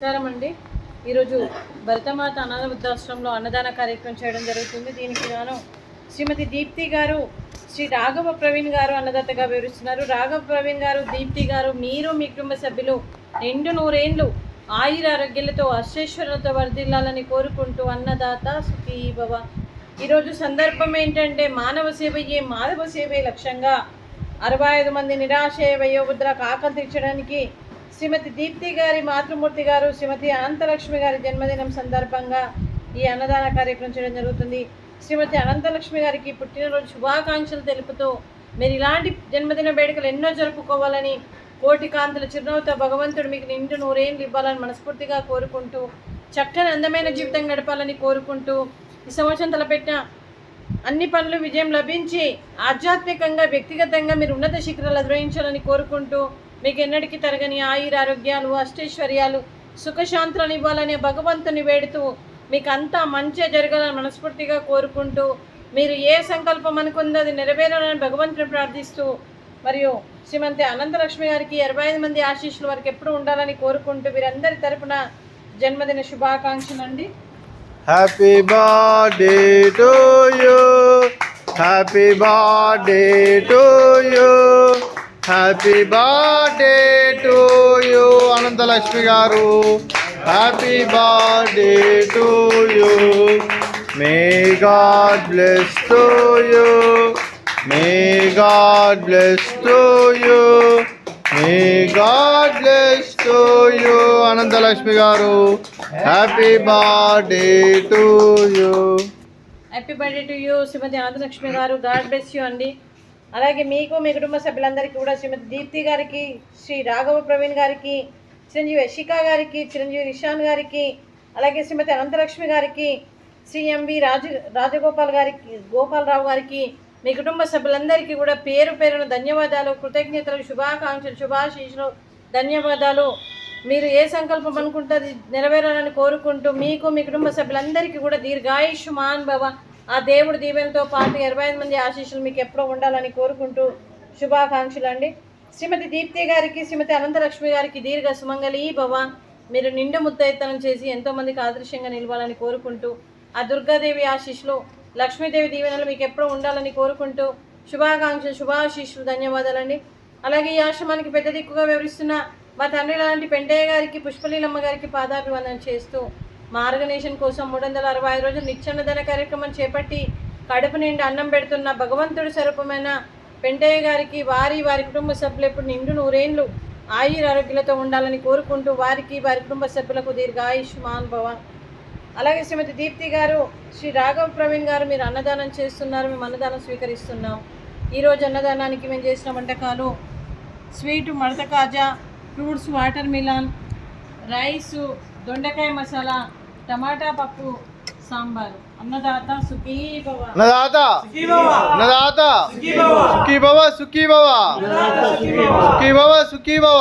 నమస్కారం అండి. ఈరోజు భరతమాత అనాథ వృద్ధాశ్రమంలో అన్నదాన కార్యక్రమం చేయడం జరుగుతుంది. దీనికి గాను శ్రీమతి దీప్తి గారు, శ్రీ రాఘవ ప్రవీణ్ గారు అన్నదాతగా వివరిస్తున్నారు. రాఘవ ప్రవీణ్ గారు, దీప్తి గారు, మీరు మీ కుటుంబ సభ్యులు నిండు నూరేండ్లు ఆయుర ఆరోగ్యాలతో అష్టైశ్వర్యాలతో వర్ధిల్లాలని కోరుకుంటూ అన్నదాత సుఖీ భవ. ఈరోజు సందర్భం ఏంటంటే మానవ సేవయే మాధవ సేవే లక్ష్యంగా 65 మంది నిరాశయ వయోవృద్ధులకు ఆకలి తీర్చడానికి శ్రీమతి దీప్తి గారి మాతృమూర్తి గారు శ్రీమతి అనంతలక్ష్మి గారి జన్మదినం సందర్భంగా ఈ అన్నదాన కార్యక్రమం చేయడం జరుగుతుంది. శ్రీమతి అనంతలక్ష్మి గారికి పుట్టినరోజు శుభాకాంక్షలు తెలుపుతూ మీరు ఇలాంటి జన్మదిన వేడుకలు ఎన్నో జరుపుకోవాలని, కోటి కాంతుల చిరునవ్వుతో భగవంతుడు మీకు నిండు నూరేళ్ళు ఇవ్వాలని మనస్ఫూర్తిగా కోరుకుంటూ, చక్కని అందమైన జీవితం గడపాలని కోరుకుంటూ, ఈ సంవత్సరం తలపెట్టిన అన్ని పనులు విజయం లభించి ఆధ్యాత్మికంగా వ్యక్తిగతంగా మీరు ఉన్నత శిఖరాలు అధిరోహించాలని కోరుకుంటూ, మీకు ఎన్నటికీ తరగని ఆయుర ఆరోగ్యాలు, అష్టైశ్వర్యాలు, సుఖశాంతులను ఇవ్వాలనే భగవంతుని వేడుతూ మీకు అంతా మంచిగా జరగాలని మనస్ఫూర్తిగా కోరుకుంటూ, మీరు ఏ సంకల్పం అనుకుందో అది నెరవేరాలని భగవంతుని ప్రార్థిస్తూ, మరియు శ్రీమతి అనంతలక్ష్మి గారికి 65 మంది ఆశీస్సులు వారికి ఎప్పుడు ఉండాలని కోరుకుంటూ వీరందరి తరపున జన్మదిన శుభాకాంక్షలు అండి. Happy birthday to you, happy birthday to you, happy birthday to you Anantalakshmi garu. Happy birthday to you. May God bless to you, may God bless to you, may God bless to you Anantalakshmi garu. Happy birthday to you. Happy birthday to you Shrimati Anantalakshmi garu. God bless you అండి. అలాగే మీకు మీ కుటుంబ సభ్యులందరికీ కూడా శ్రీమతి దీప్తి గారికి, శ్రీ రాఘవ ప్రవీణ్ గారికి, చిరంజీవి యశికా గారికి, చిరంజీవి ఇషాన్ గారికి, అలాగే శ్రీమతి అనంతలక్ష్మి గారికి, శ్రీ ఎంవి గోపాలరావు గారికి, మీ కుటుంబ సభ్యులందరికీ కూడా పేరు పేరున ధన్యవాదాలు, కృతజ్ఞతలు, శుభాకాంక్షలు, శుభాశీస్సులు, ధన్యవాదాలు. మీరు ఏ సంకల్పం అనుకుంటే అది నెరవేరాలని కోరుకుంటూ, మీకు మీ కుటుంబ సభ్యులందరికీ కూడా దీర్ఘాయుష్మాన్ భవ, ఆ దేవుడి దీవెనతో పాటు 65 మంది ఆశీస్సులు మీకు ఎప్పుడో ఉండాలని కోరుకుంటూ శుభాకాంక్షలు అండి. శ్రీమతి దీప్తి గారికి, శ్రీమతి అనంతలక్ష్మి గారికి దీర్ఘ సుమంగళీ భవ, మీరు నిండు ముత్తైతనం చేసి ఎంతోమందికి ఆదర్శంగా నిలవాలని కోరుకుంటూ, ఆ దుర్గాదేవి ఆశీస్సులు, లక్ష్మీదేవి దీవెనలు మీకు ఎప్పుడూ ఉండాలని కోరుకుంటూ శుభాకాంక్షలు, శుభాశీస్సులు, ధన్యవాదాలండి. అలాగే ఈ ఆశ్రమానికి పెద్ద దిక్కుగా వివరిస్తున్న మా తండ్రి లాంటి పెంటయ్య గారికి, పుష్పలీలమ్మ గారికి పాదాభివందన చేస్తూ, మా ఆర్గనైజేషన్ కోసం 365 రోజులు నిత్యాన్నదాన కార్యక్రమం చేపట్టి కడుపు నిండి అన్నం పెడుతున్న భగవంతుడి స్వరూపమైన పెంటయ్య గారికి, వారి కుటుంబ సభ్యులు ఎప్పుడు నిండు నూరేండ్లు ఆయుర ఆరోగ్యాలతో ఉండాలని కోరుకుంటూ వారికి, వారి కుటుంబ సభ్యులకు దీర్ఘాయుష్మాన్ భవ. అలాగే శ్రీమతి దీప్తి గారు, శ్రీ రాఘవ ప్రవీణ్ గారు, మీరు అన్నదానం చేస్తున్నారు, మేము అన్నదానం స్వీకరిస్తున్నాం. ఈరోజు అన్నదానానికి మేము చేసిన వంటకాలు స్వీటు మడత కాజా, ఫ్రూట్స్ వాటర్ మిలాన్, రైసు, దొండకాయ మసాలా, టమాటా పప్పు, సాంబారు. అన్నదాత సుఖీ భవ, అన్నదాత అన్నదాత సుఖీ భవ, సుఖీ భవ, సుఖీ భవ, సుఖీ భవ.